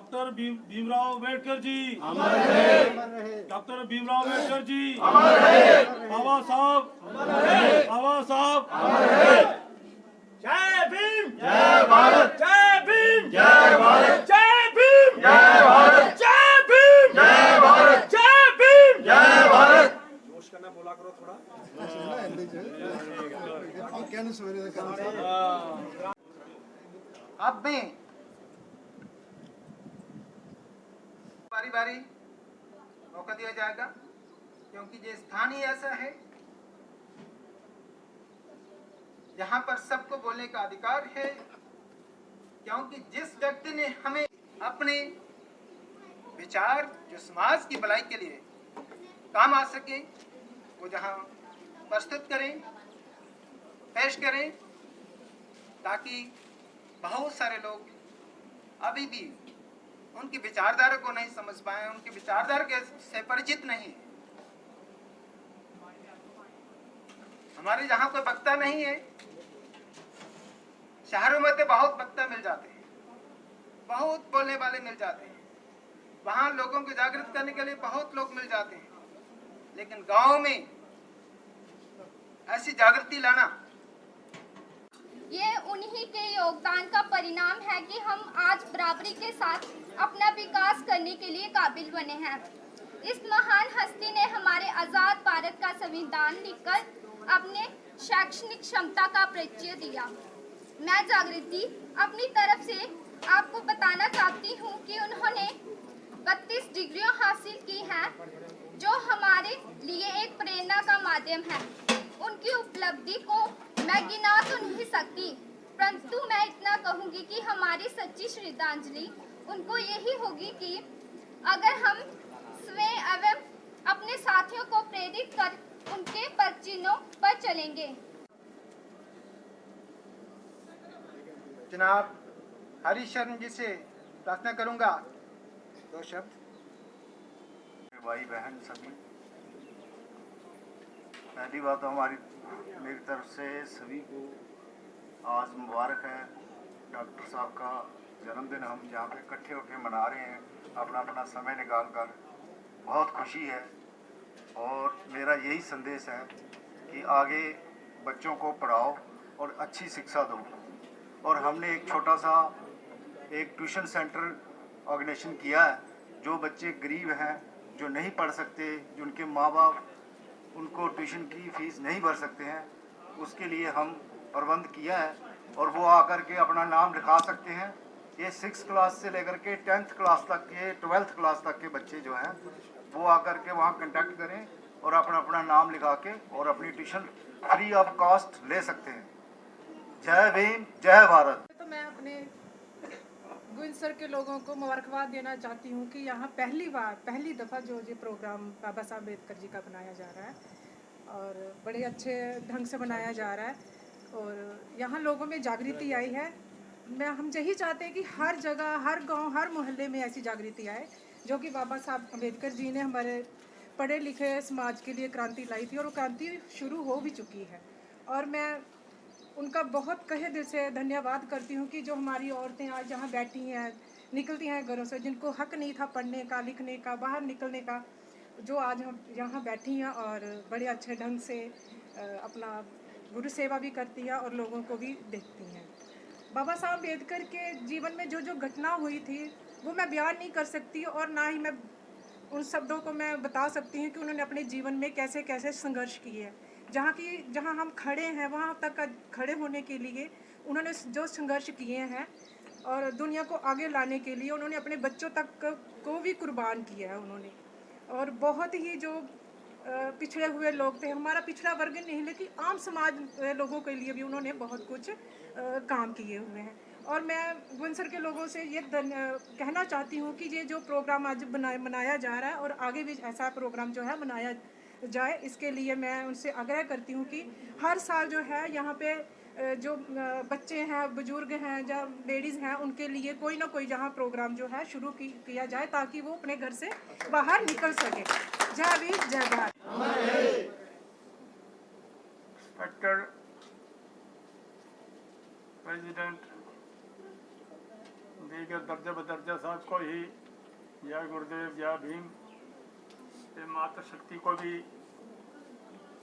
Doctor Bhimrao Ambedkar ji अमर रहे। Doctor Bhimrao Ambedkar ji अमर रहे। बाबा साहब बाबा साहब जय भीम, जय भारत, जय भीम, जय भारत, जय भीम, जय भारत, जय भीम, जय भारत, जय भीम, जय भारत। जोश करना बोला करो थोड़ा। अब में बारी बारी मौका दिया जाएगा, क्योंकि ये स्थान ही ऐसा है जहां पर सबको बोलने का अधिकार है। क्योंकि जिस व्यक्ति ने हमें अपने विचार जो समाज की भलाई के लिए काम आ सके, वो जहां प्रस्तुत करें, पेश करें, ताकि बहुत सारे लोग अभी भी उनकी विचारधारा को नहीं समझ पाए, उनकी विचारधारा से परिचित नहीं है। हमारे जहाँ कोई वक्ता नहीं है, शहरों में तो बहुत वक्ता मिल जाते हैं, बहुत बोलने वाले मिल जाते हैं, वहाँ लोगों को जागृत करने के लिए बहुत लोग मिल जाते हैं, लेकिन गांव में ऐसी जागृति लाना, ये उन्हीं के योगदान का परिणाम है कि हम आज बराबरी के साथ अपना विकास करने के लिए काबिल बने हैं। इस महान हस्ती ने हमारे आज़ाद भारत का संविधान लिखकर अपने शैक्षणिक क्षमता का परिचय दिया। मैं जागृति अपनी तरफ से आपको बताना चाहती हूँ कि उन्होंने 32 डिग्रियां हासिल की हैं, जो हमारे लिए एक प्रेरणा का माध्यम है। उनकी उपलब्धि को मैं गिना तो नहीं सकती, परंतु मैं इतना कहूँगी कि हमारी सच्ची श्रद्धांजलि उनको यही होगी कि अगर हम स्वयं एवं अपने साथियों को प्रेरित कर उनके पदचिन्हों पर चलेंगे। जनाब हरिशरण जी से प्रार्थना करूंगा 2 शब्द। भाई बहन सभी, पहली बात तो मेरी तरफ से सभी को आज मुबारक है। डॉक्टर साहब का जन्मदिन हम यहाँ पे इकट्ठे होकर मना रहे हैं, अपना अपना समय निकाल कर। बहुत खुशी है और मेरा यही संदेश है कि आगे बच्चों को पढ़ाओ और अच्छी शिक्षा दो। और हमने एक छोटा सा एक ट्यूशन सेंटर ऑर्गेनाइजेशन किया है। जो बच्चे गरीब हैं, जो नहीं पढ़ सकते, जिनके माँ बाप उनको ट्यूशन की फ़ीस नहीं भर सकते हैं, उसके लिए हम प्रबंध किया है और वो आकर के अपना नाम लिखा सकते हैं। ये 6th क्लास से लेकर के 10th क्लास तक के 12th क्लास तक के बच्चे जो हैं वो आकर के वहाँ कांटेक्ट करें और अपना अपना नाम लिखा के और अपनी ट्यूशन फ्री ऑफ कॉस्ट ले सकते हैं। जय भीम, जय भारत। तो मैं अपने गुंसर के लोगों को मुबारकबाद देना चाहती हूँ कि यहाँ पहली दफ़ा जो ये प्रोग्राम बाबा साहब अम्बेडकर जी का बनाया जा रहा है और बड़े अच्छे ढंग से बनाया जा रहा है और यहाँ लोगों में जागृति आई है। हम यही चाहते हैं कि हर जगह, हर गांव, हर मोहल्ले में ऐसी जागृति आए, जो कि बाबा साहब अम्बेडकर जी ने हमारे पढ़े लिखे समाज के लिए क्रांति लाई थी और वो क्रांति शुरू हो भी चुकी है। और मैं उनका बहुत तहे दिल से धन्यवाद करती हूँ कि जो हमारी औरतें आज यहाँ बैठी हैं, निकलती हैं घरों से, जिनको हक नहीं था पढ़ने का, लिखने का, बाहर निकलने का, जो आज हम यहाँ बैठी हैं और बड़े अच्छे ढंग से अपना गुरु सेवा भी करती हैं और लोगों को भी देखती हैं। बाबा साहब अम्बेडकर के जीवन में जो जो घटना हुई थी वो मैं बयान नहीं कर सकती और ना ही मैं उन शब्दों को मैं बता सकती हूँ कि उन्होंने अपने जीवन में कैसे कैसे संघर्ष किए हैं। जहाँ हम खड़े हैं वहाँ तक खड़े होने के लिए उन्होंने जो संघर्ष किए हैं और दुनिया को आगे लाने के लिए उन्होंने अपने बच्चों तक को भी कुर्बान किया है उन्होंने। और बहुत ही जो पिछड़े हुए लोग थे, हमारा पिछड़ा वर्ग नहीं लेकिन आम समाज लोगों के लिए भी उन्होंने बहुत कुछ काम किए हुए हैं। और मैं गुंसर के लोगों से ये कहना चाहती हूँ कि ये जो प्रोग्राम आज मनाया जा रहा है और आगे भी ऐसा प्रोग्राम जो है मनाया जाए, इसके लिए मैं उनसे आग्रह करती हूँ कि हर साल जो है यहाँ पे जो बच्चे हैं, बुजुर्ग हैं, जो लेडीज़ हैं, उनके लिए कोई ना कोई जहाँ प्रोग्राम जो है शुरू किया जाए ताकि वो अपने घर से बाहर निकल सके। जय वीर, जय भारत। President गुरुदेव के दर्जे बदर्जा साहब को ही जय गुरुदेव जय भीम ते माता शक्ति को भी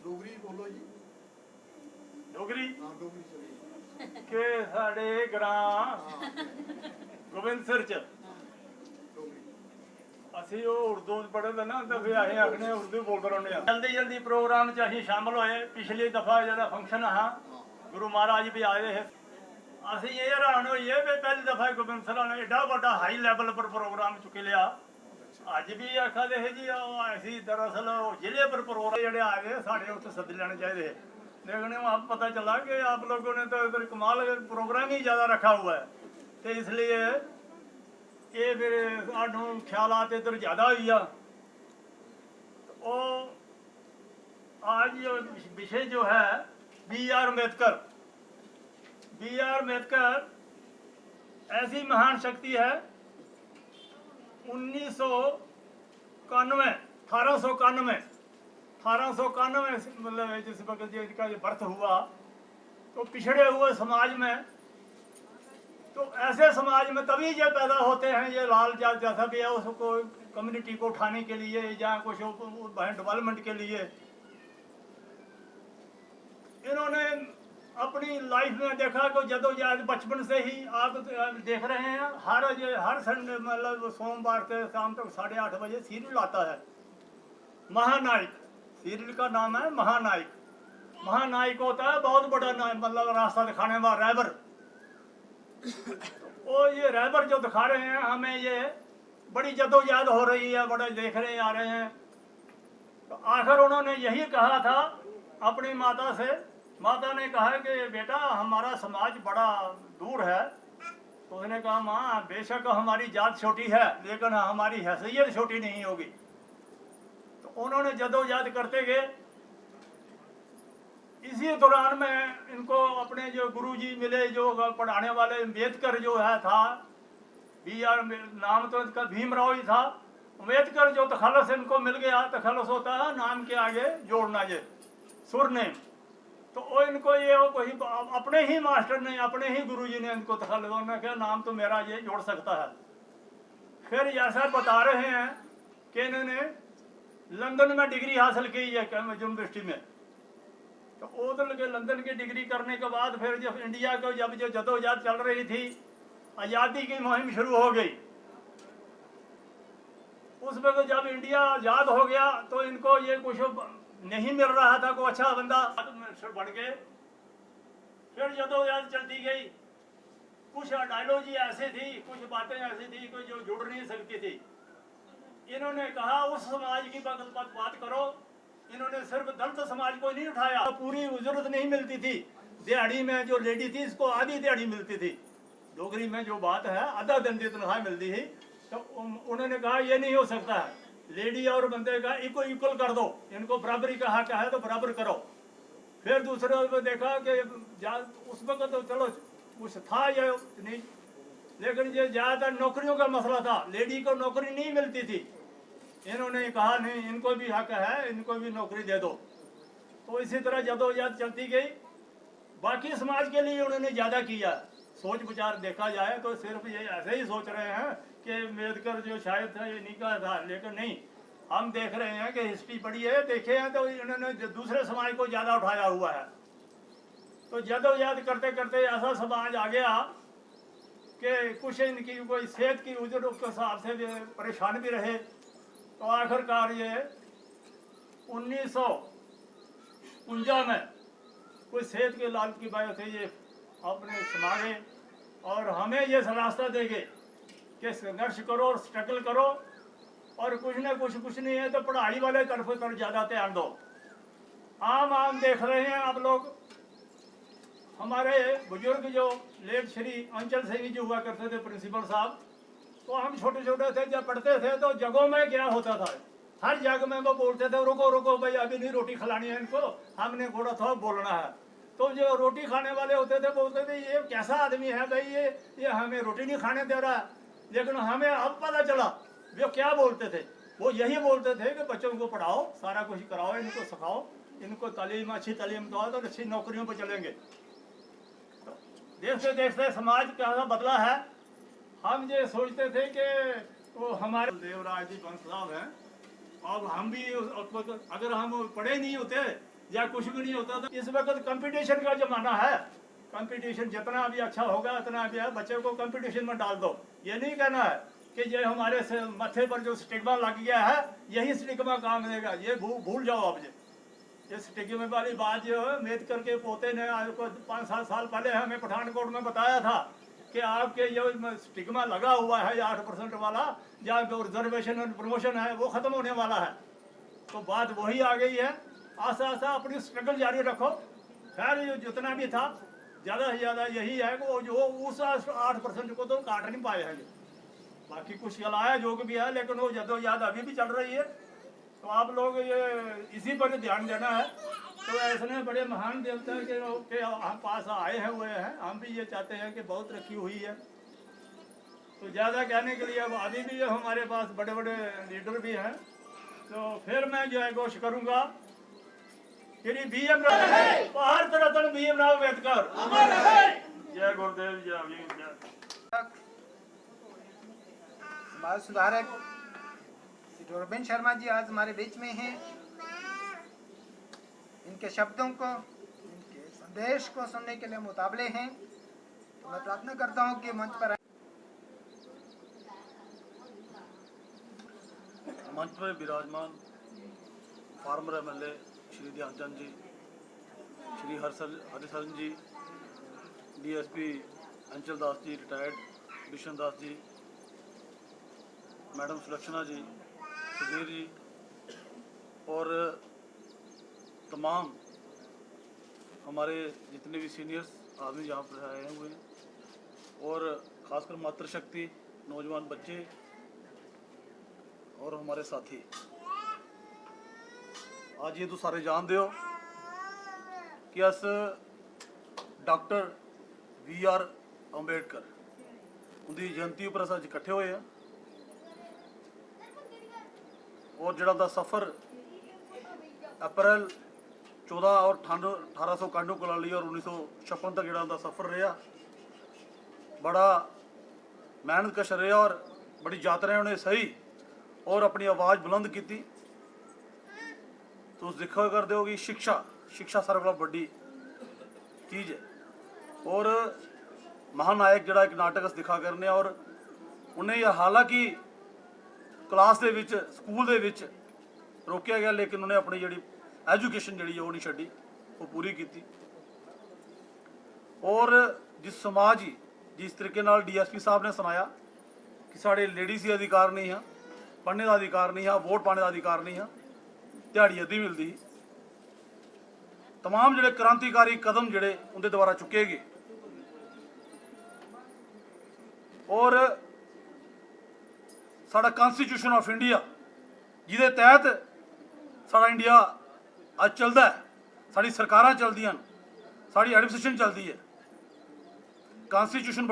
डोगरी बोलो जी। डोगरी हाँ डोगरी चलिए। के साढ़े ग्रां गोबिंद सिर च डोगरी ਅਸੀਂ ਉਹ ਉਰਦੂ ਪੜ੍ਹਦੇ ਨਾ ਤਾਂ ਫਿਰ ਅਸੀਂ ਆਖਨੇ ਉਰਦੂ ਬੋਲਦੇ ਰਹਿੰਦੇ ਆ ਜਲਦੀ ਜਲਦੀ ਪ੍ਰੋਗਰਾਮ 'ਚ ਅਸੀਂ ਸ਼ਾਮਲ ਹੋਏ ਪਿਛਲੀ ਦਫਾ ਜਿਹੜਾ ਫੰਕਸ਼ਨ ਆ ਗੁਰੂ ਮਹਾਰਾਜ ਵੀ ਆਏ ਹੈ ਅਸੀਂ ਇਹ ਹੈਰਾਨ ਹੋਈਏ ਵੀ ਪਹਿਲੀ ਦਫਾ ਗੋਬਿੰਦ ਸਰਾਂ ਨੇ ਏਡਾ ਵੱਡਾ ਹਾਈ ਲੈਵਲ ਪਰ ਪ੍ਰੋਗਰਾਮ ਚੁੱਕ ਲਿਆ ਅੱਜ ਵੀ ਆਖਦੇ ਹੈ ਜੀ ਅਸੀਂ ਦਰਅਸਲ ਜ਼ਿਲ੍ਹੇ ਪਰ ਪ੍ਰੋਗਰਾਮ ਜਿਹੜੇ ਆ ਗਏ ਸਾਡੇ ਉੱਥੇ ਸੱਦ ਲੈਣੇ ਚਾਹੀਦੇ लेकिन आप पता चला कि आप लोगों ने तो इधर कमाल प्रोग्राम ही ज़्यादा रखा हुआ है तो इसलिए ये फिर सानू ख्यालात इधर ज़्यादा हुई आ तो आज विषय जो है B.R. अम्बेडकर ऐसी महान शक्ति है 1891 मतलब जिस वक्त इसका बर्थ हुआ तो पिछड़े हुए समाज में तो ऐसे समाज में तभी ये पैदा होते हैं ये लाल जात जैसा भी है उसको कम्युनिटी को उठाने के लिए या कुछ डेवलपमेंट के लिए इन्होंने अपनी लाइफ में देखा कि जदोजहद बचपन से ही आप देख रहे हैं हर संडे मतलब सोमवार से शाम तक 8:30 बजे सीरियल आता है महानायक सीरियल का नाम है महानायक होता है बहुत बड़ा नाम मतलब रास्ता दिखाने वाला रहबर और ये रहबर जो दिखा रहे हैं हमें ये बड़ी जदोजहद हो रही है बड़े देख रहे आ रहे हैं तो आखिर उन्होंने यही कहा था अपनी माता से माता ने कहा कि बेटा हमारा समाज बड़ा दूर है तो उसने कहा माँ बेशक हमारी जात छोटी है लेकिन हमारी हैसियत छोटी नहीं होगी उन्होंने जदोजहद करते गए इसी दौरान में इनको अपने जो गुरुजी मिले जो पढ़ाने वाले अम्बेडकर जो है था B.R. नाम तो इनका भीमराव ही था अम्बेडकर जो तखल्लुस इनको मिल गया तखल्लुस होता है नाम के आगे जोड़ना ये सुरनेम तो वो इनको ये कोई अपने ही मास्टर ने अपने ही गुरुजी ने इनको तखल्लुस उन्होंने कहा नाम तो मेरा ये जोड़ सकता है फिर ऐसा बता रहे हैं कि इन्होंने लंदन में डिग्री हासिल की है यूनिवर्सिटी में तो उधर के लंदन की डिग्री करने के बाद फिर जब इंडिया को जब जो जदोजहद चल रही थी आज़ादी की मुहिम शुरू हो गई उस वक्त जब इंडिया आज़ाद हो गया तो इनको ये कुछ नहीं मिल रहा था कोई अच्छा बंदा मिनिस्टर बन गए फिर जदोजहद चलती गई कुछ आइडियोलॉजी ऐसी थी कुछ बातें ऐसी थी कि जो जुड़ नहीं सकती थी इन्होंने कहा उस समाज की बात करो इन्होंने सिर्फ दलित समाज को नहीं उठाया पूरी उजरत नहीं मिलती थी दिहाड़ी में जो लेडी थी इसको आधी दिहाड़ी मिलती थी डोगरी में जो बात है आधा दिन की तनख्वाह मिलती थी तो उन्होंने कहा ये नहीं हो सकता है लेडी और बंदे का इक्वल कर दो इनको बराबरी का हक है तो बराबर करो फिर दूसरे को देखा कि उस वक्त तो चलो कुछ था ये नहीं लेकिन ये ज़्यादातर नौकरियों का मसला था लेडी को नौकरी नहीं मिलती थी इन्होंने कहा नहीं इनको भी हक है इनको भी नौकरी दे दो तो इसी तरह जदोजहद चलती गई बाकी समाज के लिए उन्होंने ज़्यादा किया सोच विचार देखा जाए तो सिर्फ ये ऐसे ही सोच रहे हैं कि अम्बेडकर जो शायद था ये नहीं कहा था लेकिन नहीं हम देख रहे हैं कि हिस्ट्री पढ़ी है देखे हैं तो इन्होंने दूसरे समाज को ज़्यादा उठाया हुआ है तो जदोजहद करते करते ऐसा समाज आ गया कि कुछ इनकी कोई सेहत की उजर के हिसाब से भी परेशान भी रहे तो आखिरकार ये 1949 में कोई सेहत के लालच की वजह से ये अपने समागे और हमें ये रास्ता देंगे कि संघर्ष करो और स्ट्रगल करो और कुछ ना कुछ नहीं है तो पढ़ाई वाले तरफ ज़्यादा ध्यान दो आम देख रहे हैं आप लोग हमारे बुजुर्ग जो लेट श्री अंचल सिंह जी हुआ करते थे प्रिंसिपल साहब तो हम छोटे छोटे थे जब पढ़ते थे तो जगहों में क्या होता था हर जगह में वो बोलते थे रुको रुको भाई अभी नहीं रोटी खिलानी है इनको हमने थोड़ा थोड़ा बोलना है तो जो रोटी खाने वाले होते थे बोलते थे ये कैसा आदमी है भाई ये हमें रोटी नहीं खाने दे रहा लेकिन हमें अब पता चला वो क्या बोलते थे वो यही बोलते थे कि बच्चों को पढ़ाओ सारा कुछ कराओ इनको सिखाओ इनको तालीम अच्छी तालीम दो तो अच्छी नौकरियों पर चलेंगे तो देखते देखते समाज कैसा बदला है हम ये सोचते थे कि वो हमारे देवराज जी बंस साहब हैं, अब हम भी अगर हम पढ़े नहीं होते या कुछ भी नहीं होता तो इस वक्त कंपटीशन का जमाना है। कंपटीशन जितना भी अच्छा होगा उतना भी है, बच्चे को कंपटीशन में डाल दो। ये नहीं कहना है कि ये हमारे माथे पर जो स्टिग्मा लग गया है यही स्टिग्मा काम देगा, ये भूल जाओ आप। ये स्टिग्मा वाली बात जो है अम्बेडकर के पोते ने आज को 5-7 साल पहले हमें पठानकोट में बताया था कि आपके जो स्टिग्मा लगा हुआ है 8% वाला, या जो रिजर्वेशन और प्रमोशन है वो खत्म होने वाला है। तो बात वही आ गई है। आशा आशा अपनी स्ट्रगल जारी रखो। खैर ये जितना भी था ज़्यादा से ज़्यादा यही है कि वो जो उस 8% को तो काट नहीं पाए हैं। बाकी कुछ चलाया जो भी है, लेकिन वो जद्दोजहद अभी भी चल रही है। तो आप लोग ये इसी पर ध्यान देना है। तो ऐसे बड़े महान देवता के हम पास आए हैं हुए हैं, हम भी ये चाहते हैं कि बहुत तरक्की हुई है। तो ज़्यादा कहने के लिए अब अभी भी हमारे पास बड़े बड़े लीडर भी हैं। तो फिर मैं जो है कोशिश करूँगा श्री भारत रत्न भीमराव अम्बेडकर, जय गुरुदेव, जय भीम, जय। समाज सुधारक श्री अरविंद शर्मा जी आज हमारे बीच में हैं। इनके शब्दों को, इनके संदेश को सुनने के लिए मुताबिले हैं। तो मैं प्रार्थना करता हूं कि मंच पर विराजमान फार्मर एमएलए श्री ध्यानचंद जी, श्री हरिशरण जी, डीएसपी अंचल दास जी रिटायर्ड, बिशन दास जी, मैडम सुलक्षणा जी, सुधीर जी और तमाम हमारे जितने भी सीनियर्स आदमी यहाँ पर आए हुए हैं, और ख़ासकर मातृशक्ति, नौजवान बच्चे और हमारे साथी। आज ये तो सारे जानते हो कि अस डॉक्टर वी.आर. अंबेडकर उनकी जयंती पर अस इकट्ठे हुए हैं। और जड़ा दा सफ़र अप्रैल 14 और 1891 और 1956 तक जड़ा दा सफ़र रहा, बड़ा मेहनत कश रहा और बड़ी यात्राएं उन्हें सही और अपनी आवाज़ बुलंद की। तो उस दिखा कर दो कि शिक्षा सारे वाला बड़ी चीज़ है। और महानायक जड़ा एक नाटक दिखा करने, और उन्हें यह हालांकि क्लास दे विच स्कूल दे विच रोकया गया, लेकिन उन्हें अपनी जी एजुकेशन जी वो नहीं छड़ी, वो पूरी की। और जिस समाज ही जिस तरीके नाल डीएसपी साहब ने सुनाया कि साढ़े लेडीज़ ही अधिकार नहीं है, पढ़ने का अधिकार नहीं है, वोट पाने का अधिकार नहीं है, दिहाड़ी अद्धी मिलती। तमाम जोड़े क्रांतिकारी कदम जोड़े उनके द्वारा चुके गए। और साड़ा कॉन्स्टिट्यूशन ऑफ इंडिया जिदे तहत साड़ा इंडिया अज चलता है, साड़ी सरकारां चलदियां, साड़ी एडमिनिस्ट्रेशन चलती है। कॉन्स्टिट्यूशन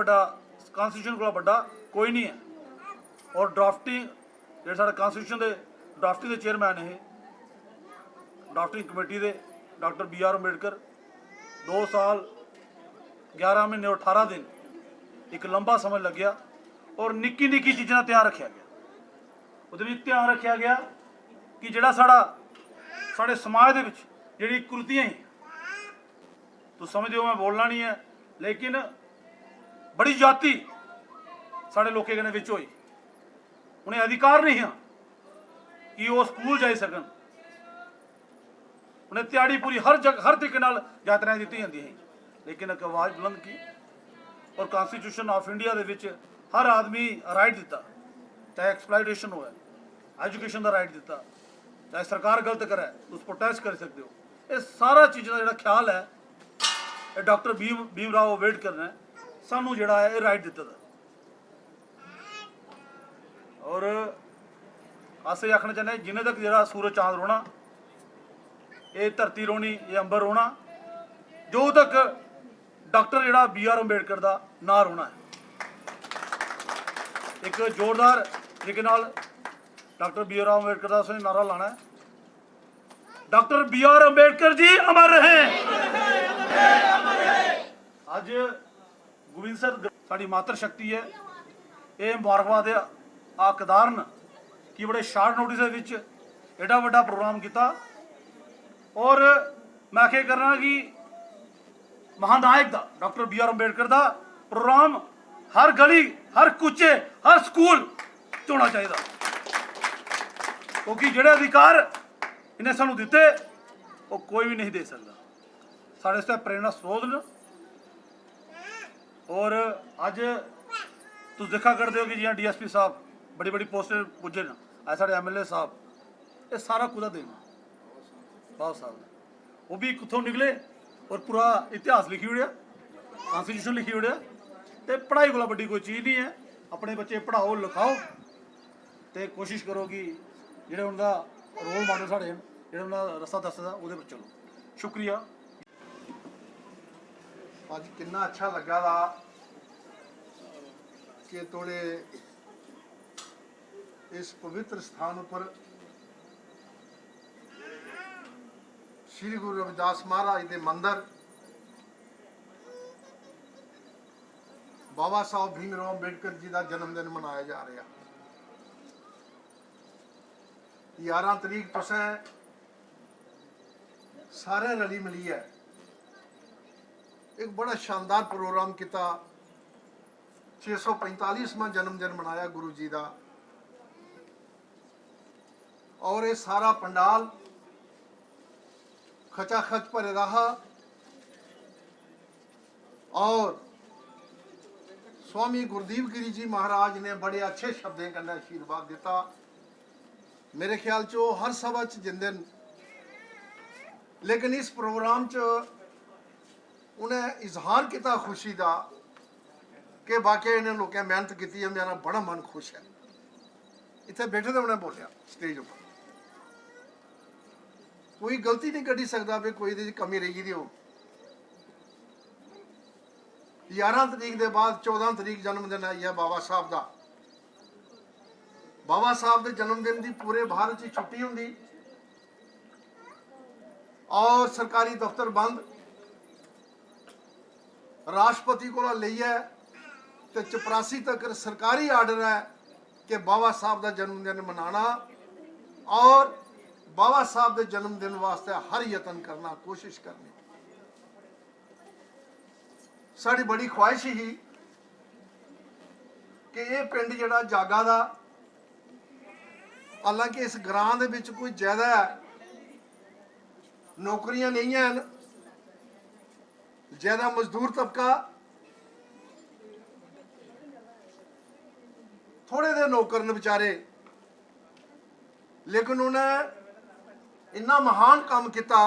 को बड़ा कोई नहीं है। और ड्राफ्टिंग जो साढ़े कॉन्स्टिट्यूशन के ड्राफ्टिंग के चेयरमैन है, ड्राफ्टिंग कमेटी के डॉक्टर बी.आर. अंबेडकर 2 साल 11 महीने और 18 दिन एक लंबा समय लग गया। और निक्की निक्की चीज़ों का ध्यान रखा गया। वो ध्यान रखा गया कि जड़ा साढ़े समाज के जी कुरीतियाँ ही, तो समझो मैं बोलना नहीं है, लेकिन बड़ी जाति साढ़े लोगों के विच हुई। उन्हें अधिकार नहीं है कि वो स्कूल जा सकन। उन्हें त्याड़ी पूरी हर तरीके यात्राएं दी जाती हैं, लेकिन एक आवाज़ बुलंद की। और कॉन्स्टिट्यूशन ऑफ इंडिया के विच हर आदमी राइट दिता, चाहे एक्सप्लाइटेशन हो, एजुकेशन का राइट दिता, चाहे सरकार गलत करे तो उस पर टेस्ट कर सकते हो। ये सारा चीज़ों का जो ख्याल है ये डॉक्टर भीमराव अंबेडकर ने सानू जोड़ा है ये राइट दिता था। और अस ये आखना चाहते जिन्हें तक जरा सूरज चांद रोना, ये धरती रोनी, ये अंबर रोना, जो तक डॉक्टर जड़ा बी.आर. अंबेडकर का ना रोना है। एक जोरदार तरीके डॉक्टर बी.आर. अंबेडकर का उसने नारा लाना है, डॉक्टर बी.आर. अंबेडकर जी अमर रहें। अज गोविंद सर साड़ी मातृ शक्ति है, ਇਹ ਮੁਬਾਰਕਬਾਦ ਆ ਕਦਾਰਨ ਕਿ ਬੜੇ ਸ਼ਾਰਟ ਨੋਟਿਸ ਦੇ ਵਿੱਚ एडा वड्डा प्रोग्राम किया। और मैं आखे करना कि महानायक दा डॉक्टर बी आर अंबेडकर दा प्रोग्राम हर गली हर कुचे हर स्कूल च होना चाहिए, क्योंकि जेडे अधिकार इन्हें सानू दिते वो कोई भी नहीं दे सकता। साढ़े इससे प्रेरणा स्रोत न। और अज तुम देखा करते हो कि जियां DSP साहब बड़ी बड़ी पोस्ट पुजे न, अज साढ़े MLA साहब, ये सारा कुदा देना बाबा साहब ने, वो भी कितों निकले और पूरा इतिहास लिखी उड़िया, कॉन्स्टिट्यूशन लिखी उड़िया। तो पढ़ाई को बड़ी कोई चीज़ नहीं है। अपने बच्चे पढ़ाओ लिखाओ तो कोशिश करो कि जेडे उनका रोल मॉडल साढ़े जो उन्होंने रस्ता दसदा वो चलो। शुक्रिया। आज कितना अच्छा लगा दा कि थोड़े इस पवित्र स्थान पर श्री गुरु रविदास महाराज के मंदिर बाबा साहब भीमराव अंबेडकर जी का जन्मदिन मनाया जा रहा। 11 तरीक तुसें सारे रली मिली है एक बड़ा शानदार प्रोग्राम किया। 645वां जन्मदिन मनाया गुरु जी का। और ये सारा पंडाल खचाखच भरे रहा। और स्वामी गुरदीप गिरी जी महाराज ने बड़े अच्छे शब्दों कन्नै आशीर्वाद दिता। मेरे ख्याल चो हर सभा च जिंदे न, लेकिन इस प्रोग्राम च उन्हें इजहार किया खुशी का कि वाकई इन्हें लोगों मेहनत की है। मेरा बड़ा मन खुश है। इतने बैठे तो उन्हें बोलिया स्टेज पर, कोई गलती नहीं कढ़ी सकता भी कोई दी कमी रही दी हो। 11 तरीक के बाद 14 तरीक जन्मदिन आई है बाबा साहब का। बाबा साहब के जन्मदिन की पूरे भारत की छुट्टी होंगी और सरकारी दफ्तर बंद। राष्ट्रपति को लेइए तो 84 तक सरकारी आर्डर है कि बाबा साहब का जन्मदिन मनाना और बाबा साहब के जन्मदिन वास्ते हर यतन करना, कोशिश करनी। साड़ी बड़ी ख्वाहिश ही कि ये पिंड जिहड़ा जागा दा, हालांकि इस ग्रां दे विच कोई ज्यादा नौकरियां नहीं हैं, ज्यादा मजदूर तबका, थोड़े दे नौकर ने बेचारे, लेकिन उन्हें इन्ना महान काम किया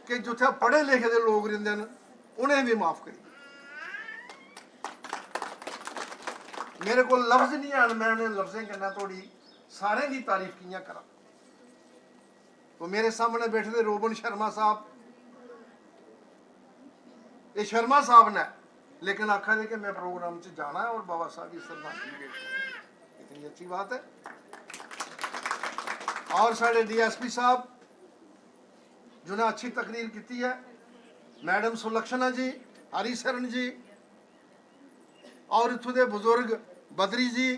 कि जिथे पढ़े लिखे दे लोग रहिंदे न उन्हें भी माफ करी। मेरे को लफ्ज नहीं आन, मैं उन्हें लफ्जें करना थोड़ी सारे की तारीफ कियां करा। तो मेरे सामने बैठे थे रोबन शर्मा साहब, ये शर्मा साहब ने लेकिन आखा दे कि मैं प्रोग्राम च जाना है और बाबा साहब की श्रद्धांजलि भेंट करनी। इतनी अच्छी बात है। और साढ़े DSP साहब जिन्हें अच्छी तकरीर की है, मैडम सुलक्षणा जी, हरिशरण जी और इतों के बुजुर्ग बदरी जी,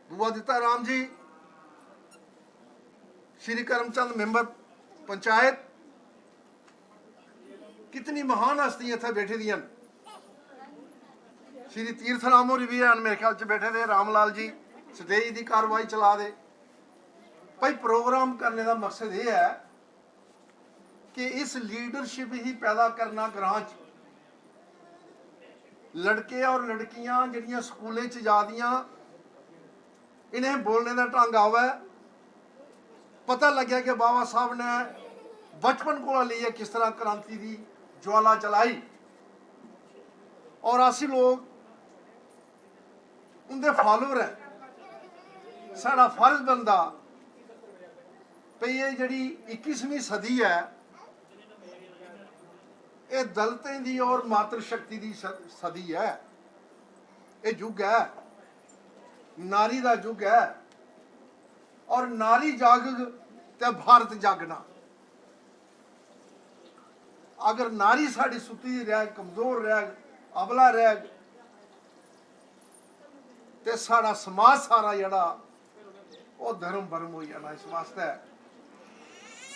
बुआ दिता राम जी, श्री करमचंद मेंबर पंचायत, कितनी महान हस्तियां इतने बैठे दियां। श्री तीर्थ राम होरी भी हैं मेरे ख्याल च बैठे दे, रामलाल जी स्टेज की कार्रवाई चला दे। भाई प्रोग्राम करने का मकसद ये है कि इस लीडरशिप ही पैदा करना ग्रां च। लड़के और लड़कियां जिहड़ियां स्कूलें च जा दियां, इन्हें बोलने का ढंग आवे, पता लग्या कि बाबा साहब ने बचपन को लेइयै किस तरह क्रांति की ज्वाला चलाई और असी लोग उनके फॉलोअर हैं। साड़ा फर्ज बनता भई ये जिहड़ी 21वीं सदी है, ये दलितें की और मातृशक्ति की सदी है। ये युग है, नारी का युग है और नारी जाग ते भारत जागना। अगर नारी साड़ी सुती रह, कमजोर रह, अबला रह, ਤੇ ਸਾਡਾ ਸਮਾਜ ਸਾਰਾ ਜਿਹੜਾ ਉਹ ਧਰਮ ਭਰਮ ਹੋ ਜਾਣਾ। ਇਸ ਵਾਸਤੇ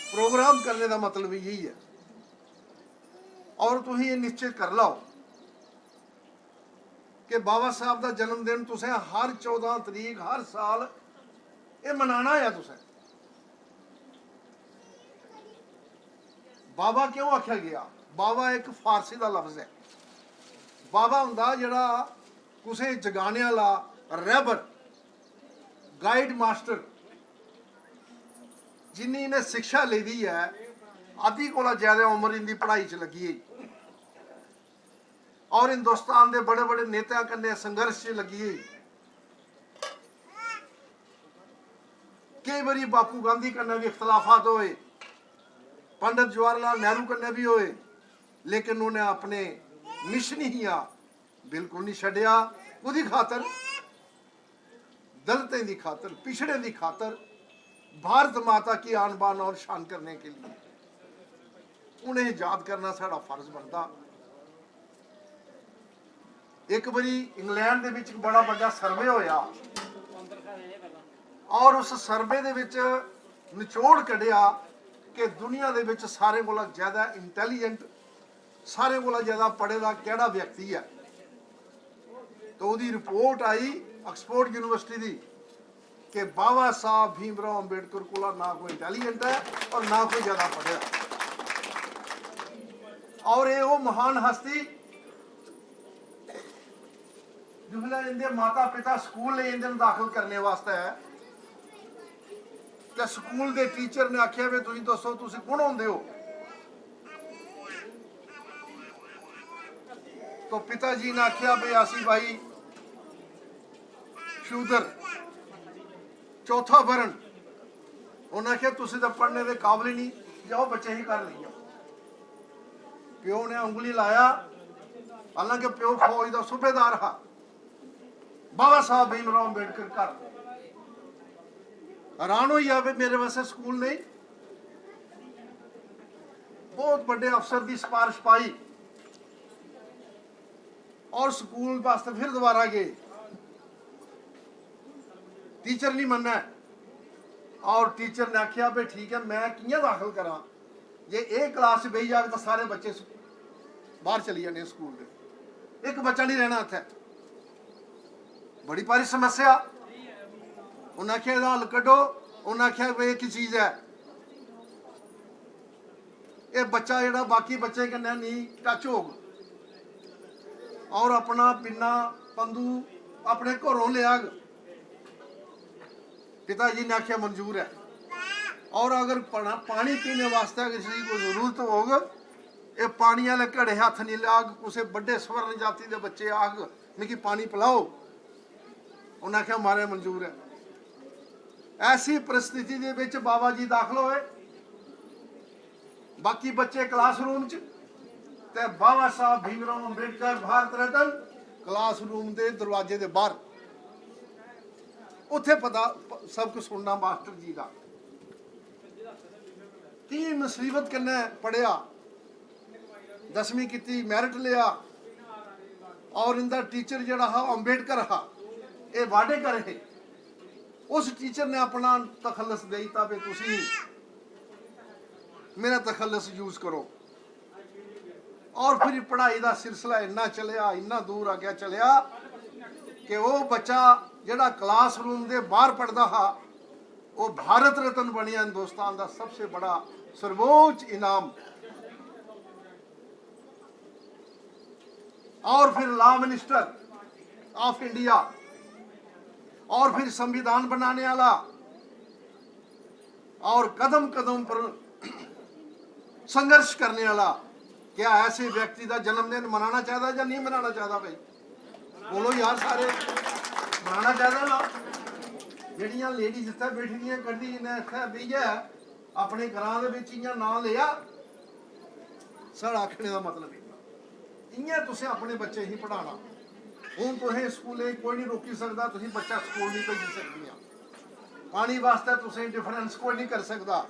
प्रोग्राम करने का मतलब यही है। और तुम ये निश्चित कर लो कि बाबा साहब का जन्मदिन तुसें हर 14 तरीक हर साल ये मनाना है। तुसें बाबा क्यों आख्या गया? बाबा एक फारसी का लफ्ज है। बाबा हुंदा जेड़ा कुसे जगाने वाला, रहबर, गाइड मास्टर, जिन्नी इन्हें शिक्षा ले दी है, आधी कोला ज्यादा उम्र इनकी पढ़ाई च लगी है और हिंदुस्तान के बड़े बड़े नेता कन्ने संघर्ष च लगी है। कई बारी बापू गांधी कन्ने भी इख्तलाफात होए, पंडित जवाहरलाल नेहरू कन्ने भी होए, लेकिन उन्हें अपने मिशन ही बिल्कुल नहीं छड्डिया। उहदी खातर, दलितें की खातर, पिछड़े की खातर, भारत माता की आन बान और शान करने के लिए उन्हें याद करना साड़ा फर्ज बनता। एक बारी इंग्लैंड दे विच बड़ा बड़ा सर्वे होया और उस सर्वे दे विच निचोड़ कढ़िया कि दुनिया दे विच सारे कोला ज्यादा इंटैलीजेंट, सारे कोला ज्यादा पढ़े दा केड़ा व्यक्ति है। तो उहदी रिपोर्ट आई ऑक्सफोर्ड यूनिवर्सिटी दी कि बाबा साहब भीमराव अंबेडकर को ना कोई इंटेलिजेंट है और ना कोई ज्यादा पढ़िया। और ये वो महान हस्ती जिसने इनके माता पिता स्कूल ले इन्हें दाखिल करने वास्ते है कि स्कूल के टीचर ने आख्या भी तुम दसो तुम कौन होंदे हो? तो पिताजी ने आख्या भी आसी भाई शूदर, चौथा वर्ण। उन्हें आख्या तुसी तो पढ़ने के काबिल ही नहीं, जाओ बच्चे ही कर लिया। प्यो ने उंगली लाया, हालांकि प्यो फौज का सूबेदार हा। बाबा साहब भीमराव अंबेडकर घर हैरान हो गया, मेरे वास्ते स्कूल नहीं। बहुत बड़े अफसर की सिफारिश पाई और स्कूल वास्ते फिर दोबारा गए। टीचर नहीं मनना और टीचर ने आख्या भी ठीक है मैं कियां दाखिल करा, जे एक क्लास बही जाए तो सारे बच्चे बाहर चली जाने स्कूल के, एक बच्चा नहीं रहना इत्थे। बड़ी भारी समस्या। उन्हें आख्या हल कड्डो। उन्हें आख्या एक ही चीज है, ये बच्चा जेड़ा बाकी बच्चे कन्नै नहीं टच होग और अपना पिन्ना पंदू अपने घरों लियाग। पिताजी ने आख्या मंजूर है। और अगर पानी पीने वास्ते अगर किसी को जरूरत होग, ये पानी वाले घड़े हाथ नहीं लाग, किसी बड़े स्वर्ण जाति के बच्चे आग मिगी पानी पिलाओ। उन्हें आख्या मारे मंजूर है। ऐसी परिस्थिति दे विच बाबा जी दाखिल होए, बाकी बच्चे क्लासरूम च ते बाबा साहब भीमराव अंबेडकर भारत रत्न क्लासरूम के दरवाजे के बाहर। उत्थे पता सब कुछ सुनना मास्टर जी का की मुसीबत कन्नै पढ़िया, 10वीं की मैरिट लिया और इनका टीचर जड़ा हा अंबेडकर हा, ये वाडे करे है। उस टीचर ने अपना तखलस दे दिता भी तुसी मेरा तखलस यूज करो। और फिर पढ़ाई का सिलसिला इन्ना चलिया, इन्ना दूर आ गया चलिया कि वो बच्चा जड़ा क्लासरूम के बाहर पढ़ता हा वो भारत रत्न बनिया, हिंदुस्तान का सबसे बड़ा सर्वोच्च इनाम। और फिर लॉ मिनिस्टर ऑफ इंडिया और फिर संविधान बनाने वाला और कदम कदम पर संघर्ष करने वाला। क्या ऐसे व्यक्ति का जन्मदिन मनाना चाहता या नहीं मनाना चाहता? भाई बोलो यार, सारे मनाना चाहता ना। जड़ियां लेडीज इत्थे बैठी दियां कड्डी ने इत्थे बेहियै अपने घरां दे विच इयां नां लिया, साढ़ा आखने का मतलब इयां तुसें अपने बच्चे ही पढ़ाना। हुण तुसें स्कूले कोई नहीं रोकी सकदा, तुसीं बच्चा स्कूल नहीं भेजी सकदियां। पानी वास्ते तुसें डिफरेंस कोई नहीं कर सकदा।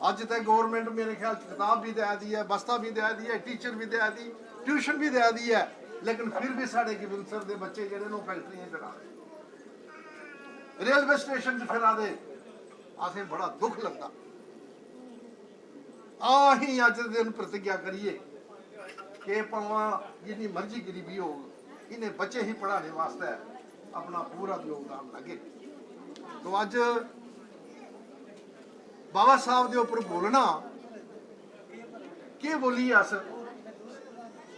अज तो गौरमेंट मेरे ख्याल किताब भी दे दी है, बस्ता भी दे दी है, टीचर भी दे दी, ट्यूशन भी दे दी है, लेकिन फिर भी साढ़े गोबिंदसर के बच्चे जेडे नो फैक्ट्रियां चला रहे, रेलवे स्टेशन च फिर आदे, असें बड़ा दुख लगता। आही अज दिन प्रतिज्ञा करिए कि भावां जिन्नी मर्जी गरीबी हो, इन्हें बच्चे ही पढ़ाने वास्ते अपना पूरा योगदान लगे। तो अज बाबा साहब के उपर बोलना के बोली अस,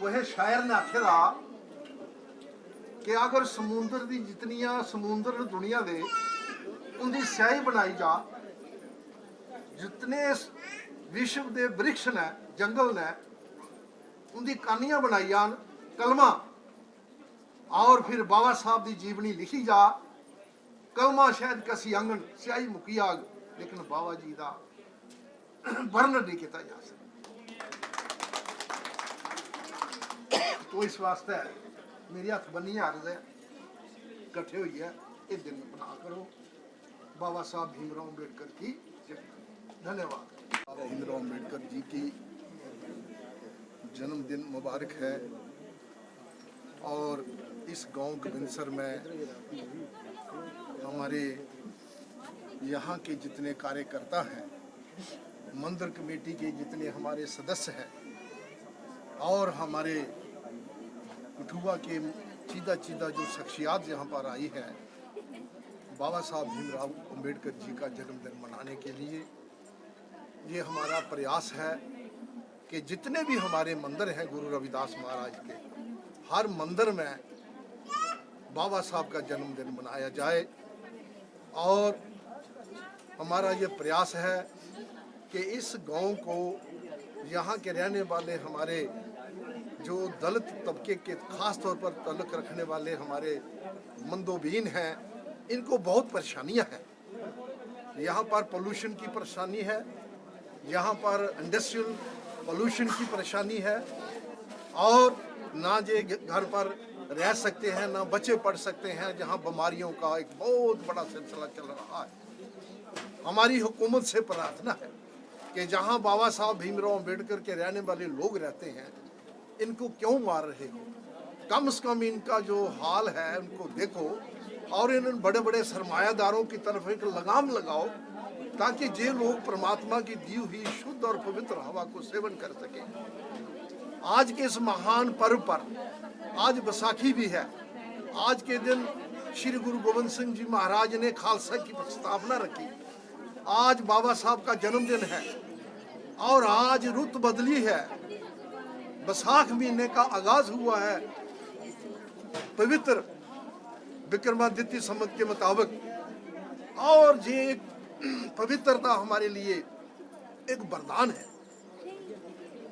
वह शायर ने आखे दा कि अगर समुद्र की जितनियां समुद्र दुनिया दे उनकी स्याही बनाई जा, जितने विश्व के वृक्ष ने जंगल ने उनकी कानियां बनाई जान कलमा, और फिर बाबा साहब की जीवनी लिखी जा, कलमा शायद कसी आंगन स्याही मुकी आग, लेकिन बाबा जी का वर्णन नहीं किया जा सकता। तो इस वास्ते मेरी हथ बनी अर्ज है, इकट्ठे हुई है, ये दिन बना करो। बाबा साहब भीमराव अम्बेडकर की जय। धन्यवाद। बाबा भीमराव अम्बेडकर जी की जन्मदिन मुबारक है। और इस गांव गोबिंदसर में हमारे यहाँ के जितने कार्यकर्ता हैं, मंदिर कमेटी के जितने हमारे सदस्य हैं, और हमारे कठुआ के चीदा चीदा जो शख्सियात यहाँ पर आई है बाबा साहब भीमराव अम्बेडकर जी का जन्मदिन मनाने के लिए, ये हमारा प्रयास है कि जितने भी हमारे मंदिर हैं गुरु रविदास महाराज के, हर मंदिर में बाबा साहब का जन्मदिन मनाया जाए। और हमारा ये प्रयास है कि इस गांव को, यहाँ के रहने वाले हमारे जो दलित तबके के खास तौर पर ताल्लुक रखने वाले हमारे मंदोबीन हैं, इनको बहुत परेशानियां हैं। यहाँ पर पोल्यूशन की परेशानी है, यहाँ पर इंडस्ट्रियल पोल्यूशन की परेशानी है, और ना जे घर पर रह सकते हैं, ना बच्चे पढ़ सकते हैं, जहाँ बीमारियों का एक बहुत बड़ा सिलसिला चल रहा है। हमारी हुकूमत से प्रार्थना है कि जहाँ बाबा साहब भीमराव अम्बेडकर के रहने वाले लोग रहते हैं, इनको क्यों मार रहे हो? कम से कम इनका जो हाल है उनको देखो, और इन बड़े बड़े सरमायादारों की तरफ एक लगाम लगाओ, ताकि जे लोग परमात्मा की दी हुई शुद्ध और पवित्र हवा को सेवन कर सके। आज के इस महान पर्व पर, आज बैसाखी भी है, आज के दिन श्री गुरु गोविंद सिंह जी महाराज ने खालसा की स्थापना रखी, आज बाबा साहब का जन्मदिन है, और आज रुत बदली है, बैसाख महीने का आगाज हुआ है पवित्र विक्रमादित्य संवत के मुताबिक। और ये एक पवित्रता हमारे लिए एक वरदान है।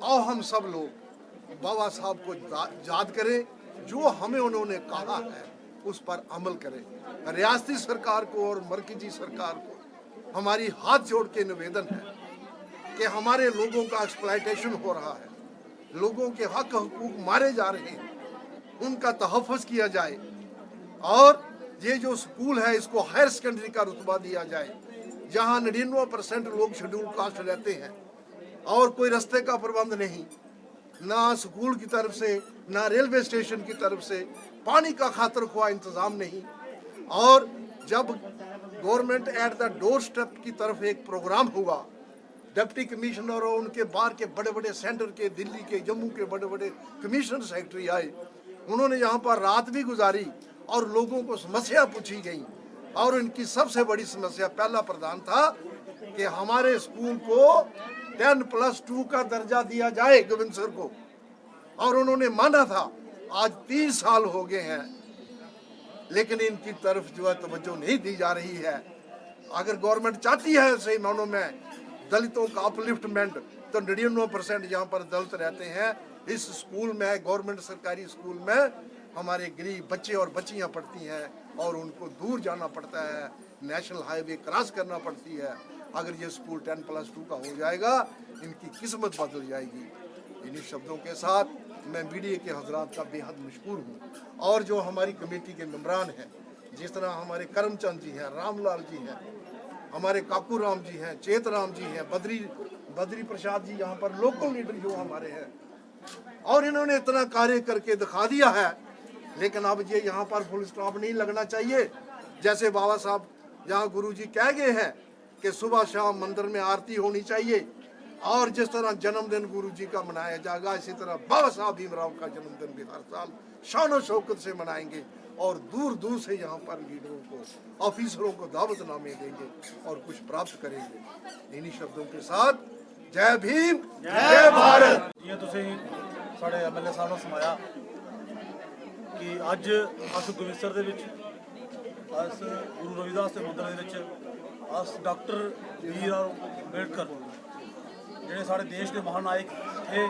और हम सब लोग बाबा साहब को याद करें, जो हमें उन्होंने कहा है उस पर अमल करें। रियासती सरकार को और मरकजी सरकार को हमारी हाथ जोड़ के निवेदन है कि हमारे लोगों का एक्सप्लॉयटेशन हो रहा है, लोगों के हक हकूक मारे जा रहे हैं, उनका तहफ़्फ़ुज़ किया जाए। और ये जो स्कूल है इसको हायर सेकेंडरी का रुतबा दिया जाए, जहाँ 99% लोग शेड्यूल कास्ट रहते हैं, और कोई रास्ते का प्रबंध नहीं, ना स्कूल की तरफ से, ना रेलवे स्टेशन की तरफ से, पानी का खातर ख्वाह इंतज़ाम नहीं। और जब government at the door step की तरफ एक प्रोग्राम हुआ, डिप्टी कमिश्नर और उनके बाहर के बड़े बड़े सेंटर के, दिल्ली के, जम्मू के बड़े बड़े कमिश्नर सेक्रेटरी आए, उन्होंने यहाँ पर रात भी गुजारी और लोगों को समस्या पूछी गई। और इनकी सबसे बड़ी समस्या पहला प्रधान था कि हमारे स्कूल को 10+2 का दर्जा दिया जाए गोबिंदसर को, और उन्होंने माना था। आज 30 साल हो गए हैं, लेकिन इनकी तरफ जो है तवज्जो नहीं दी जा रही है। अगर गवर्नमेंट चाहती है सही मानों में दलितों का अपलिफ्टमेंट, तो 99% यहाँ पर दलित रहते हैं। इस स्कूल में, गवर्नमेंट सरकारी स्कूल में हमारे गरीब बच्चे और बच्चियाँ पढ़ती हैं, और उनको दूर जाना पड़ता है, नेशनल हाईवे क्रॉस करना पड़ती है। अगर ये स्कूल 10+2 का हो जाएगा, इनकी किस्मत बदल जाएगी। इन्हीं शब्दों के साथ मैं मीडिया के हजरात का बेहद मशकूर हूँ। और जो हमारी कमेटी के मेम्बरान हैं, जिस तरह हमारे करमचंद जी हैं, रामलाल जी हैं, हमारे काकू राम जी हैं, चेत राम जी हैं, बद्री प्रसाद जी, यहाँ पर लोकल लीडर जो हमारे हैं, और इन्होंने इतना कार्य करके दिखा दिया है। लेकिन अब ये यहाँ पर फुल स्टॉप नहीं लगना चाहिए। जैसे बाबा साहब यहाँ गुरुजी कह गए हैं कि सुबह शाम मंदिर में आरती होनी चाहिए, और जिस तरह जन्मदिन गुरुजी का मनाया जाएगा, इसी तरह बाबा साहब भीमराव का जन्मदिन भी हर साल शान शौकत से मनाएंगे, और दूर दूर से यहाँ पर लीडरों को, ऑफिसरों को दावतनामे देंगे और कुछ प्राप्त करेंगे। इन्हीं शब्दों के साथ जय भीम, जय भारत। जियां तुसीं साढ़े MLA साहब ने समाया कि अज अस गुरविसर दे विच अस गुरु रविदास के मंदिर दे विच अस डॉक्टर भीमराव अंबेडकर जिहड़े साढ़े देश के महानायक थे,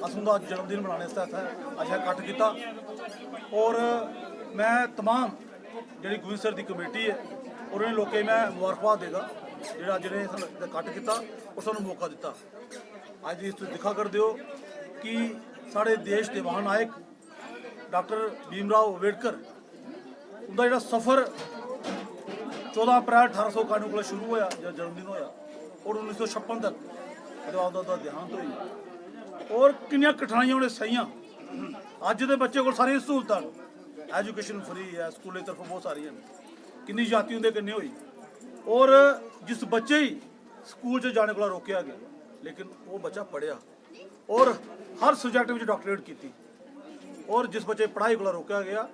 अस उनका जन्मदिन मनाने तहत अज इकट्ठ किया। और मैं तमाम जी गुरविसर की कमेटी है और उन्हें लोगों मैं मुबारकबाद देगा जोड़ा जिन्हें इकट्ठ किया और सूँ मौका दिता। अज इस दिखा कर दो कि साढ़े देश के महानायक डॉक्टर भीमराव अंबेडकर उनका जो सफ़र 14 अप्रैल 1891 को शुरू होया जब जन्मदिन होया और 1956 तक उनका देहांत हुई। और किनियां कठिनाइयां उन्हें सहियां। अज के बच्चे को सारिया सहूलतां, एजुकेशन फ्री है, स्कूल की तरफ बहुत सारिया, किन्नी जाति उनके कन्नै हुई। और जिस बच्चे ही स्कूल च जाने को रोकया गया, लेकिन वो बच्चा पढ़िया और हर सब्जैक्ट में डॉक्टरेट की। और जिस बच्चे पढ़ाई को रोकया गया,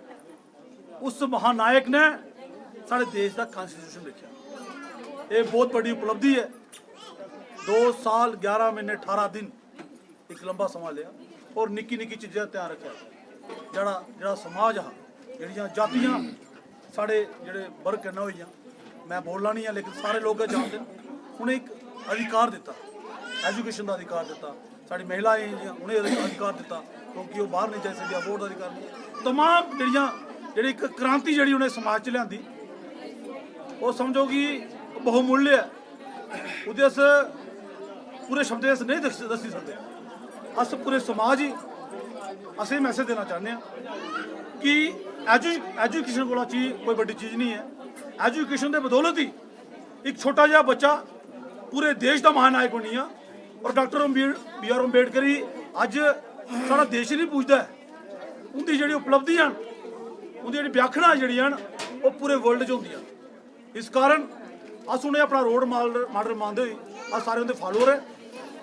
उस महानायक ने साढ़े देश का कॉन्स्टिट्यूशन लिखा। ये बहुत बड़ी उपलब्धि है। 2 साल 11 महीने 18 दिन एक लंबा समा लिया और निक्की निक्की चीज़ें ध्यान रखा। जड़ा समाज हा, जड़ियाँ जातियाँ साढ़े जोड़े वर्ग कहना हुई, मैं बोलना नहीं है लेकिन सारे लोग जानते हैं, उन्हें एक अधिकार दिता, एजुकेशन का अधिकार दिता। साड़ी महिलाएं उन्हें अधिकार दिता क्योंकि वो बाहर नहीं जा सकती, वोट का अधिकार नहीं। तमाम जड़ियाँ जी एक क्रांति जी उन्हें समाज च लियांदी, वो समझो कि बहुमूल्य है। उहदे अस पूरे शब्द अस नहीं दसी सकते। अस पूरे समाज ही अस मैसेज देना चाहते हैं कि एजुकेशन को चीज़ कोई बड़ी चीज़ नहीं है। एजुकेशन के बदौलत ही एक छोटा जहा बच्चा पूरे देश का महानायक बनी आ। और डॉक्टर BR अंबेडकर ही अज सारा देश ही नहीं पूछता है। उनकी जी उपलब्धियां उनकी जी व्याखना जड़ियां वो पूरे वर्ल्ड च होंदियां। इस कारण अस उन्हें अपना रोड मॉडल मानते हुए अस सारे उनके फॉलोअर है।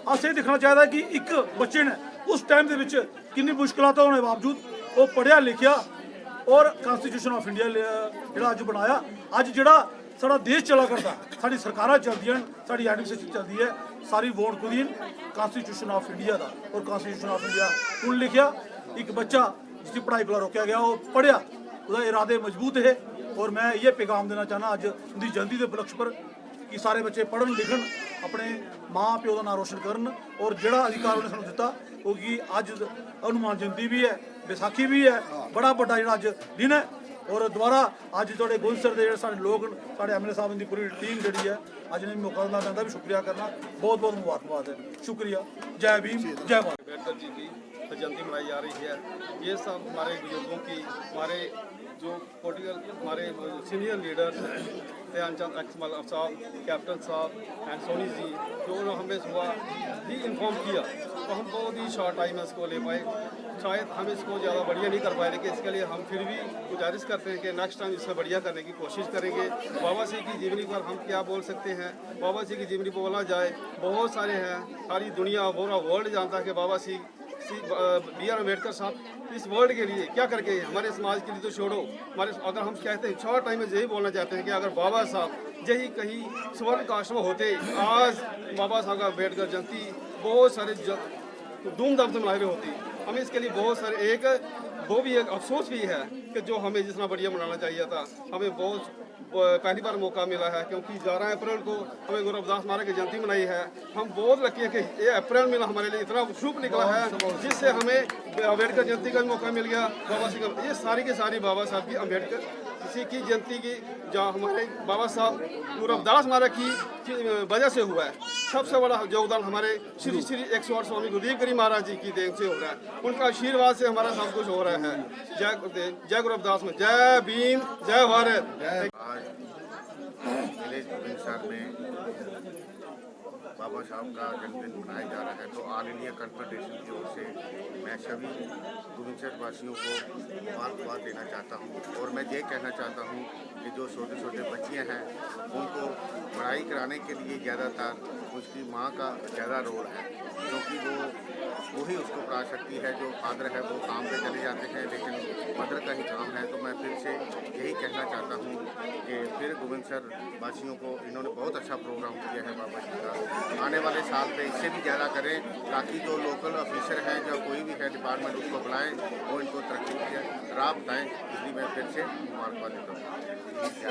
अस ये देखना चाहिए कि एक बच्चे ने उस टाइम के किन्नी मुश्किलात होने बावजूद वो पढ़िया लिखिया और कॉन्स्टिट्यूशन ऑफ इंडिया जो अज बनाया। अज जोड़ा साड़ा देश चला करता, साड़ी सरकारां चलदियां, साड़ी एडमिनिस्ट्रेशन चलती है, सारी वोट खुदी कॉन्स्टिट्यूशन ऑफ इंडिया का। और कॉन्स्टिट्यूशन ऑफ इंडिया उन लिखिया एक बच्चा जिसकी पढ़ाई को रोकया गया वो पढ़िया, उसका इरादे मजबूत है। और मैं ये पैगाम देना चाहना अज उनकी जयंती के उपलक्ष्य पर कि सारे बच्चे पढ़न लिखन, अपने माँ प्यो का नाम रोशन करन। और जोड़ा अधिकार उन्हें सूँ दिता क्योंकि अज हनुमान जयंती भी है, बैसाखी भी है, बड़ा बड़ा जो अज दिन है। और दोबारा अज थोड़े गुरसर के जो सारे लोग साढ़े MLA साहब की पूरी टीम जी है अज ने मौका देना चाहता भी शुक्रिया करना, बहुत बहुत मुबारकबाद है। शुक्रिया। जय भीम, जय भारत। अंबेडकर जी की जयंती मनाई जा रही है। ये सब हमारे बुजुर्गों की, हमारे जो पॉलिटिकल हमारे सीनियर लीडर्स हैं, ध्यानचंद अक्समल साहब, कैप्टन साहब एंड सोनी जी, जो हमें सुबह भी इन्फॉर्म किया तो हम बहुत ही शॉर्ट टाइम में इसको ले पाए। शायद हम इसको ज़्यादा बढ़िया नहीं कर पाए, लेकिन इसके लिए हम फिर भी गुजारिश करते हैं कि नेक्स्ट टाइम इससे बढ़िया करने की कोशिश करेंगे। बाबा सिंह की जीवनी पर हम क्या बोल सकते हैं? बाबा सिंह की जीवनी बोला जाए बहुत सारे हैं, सारी दुनिया पूरा वर्ल्ड जानता है कि बाबा सिंह BR अंबेडकर साहब इस वर्ल्ड के लिए क्या करके हमारे समाज के लिए तो छोड़ो, हमारे अगर हम कहते हैं शॉर्ट टाइम में यही बोलना चाहते हैं कि अगर बाबा साहब यही कहीं स्वर्ण कास्ट में होते, आज बाबा साहब का अंबेडकर जयंती बहुत सारे धूमधाम से मनाए हुए होती। हमें इसके लिए बहुत सारे वो भी एक अफसोस भी है कि जो हमें जितना बढ़िया मनाना चाहिए था, हमें बहुत पहली बार मौका मिला है क्योंकि 11 अप्रैल को हमें गुरु रविदास महाराज की जयंती मनाई है। हम बहुत लकी है कि ये अप्रैल में हमारे लिए इतना शुभ निकला है जिससे हमें अम्बेडकर जयंती का भी मौका मिल गया। बाबा साहब ये सारी की सारी बाबा साहब की अम्बेडकर किसी की जयंती की जहाँ हमारे बाबा साहब गुरु रविदास महाराज की वजह से हुआ है। सबसे बड़ा योगदान हमारे श्री श्री 108 स्वामी गुरुदेव गिरी महाराज जी की देन से हो रहा है। उनका आशीर्वाद से हमारा सब कुछ हो रहा है। जय गुरुदेव, जय गुरु रविदास में, जय भीम, जय भारत। आज विलेज गुरविसर में बाबा साहब का जन्मदिन मनाया जा रहा है, तो ऑल इंडिया कन्फेडरेशन की ओर से मैं सभी गोविंदसर वासियों को मुबारकबाद देना चाहता हूँ। और मैं ये कहना चाहता हूँ कि जो छोटे छोटे बच्चियाँ हैं उनको पढ़ाई कराने के लिए ज़्यादातर उसकी माँ का ज़्यादा रोल है, क्योंकि वो ही उसको पढ़ा सकती है। जो फादर है वो काम पे चले जाते हैं, लेकिन मदर का ही काम है। तो मैं फिर से यही कहना चाहता हूँ कि फिर गोविंदसर वासियों को इन्होंने बहुत अच्छा प्रोग्राम किया है बाबा जी का। आने वाले साल पे इससे भी ज़्यादा करें, ताकि जो लोकल ऑफिसर हैं या कोई भी है डिपार्टमेंट उसको बुलाएं, वो इनको तरक्की की राह बताएँ। इसलिए मैं फिर से मुबारकबाद देता हूँ।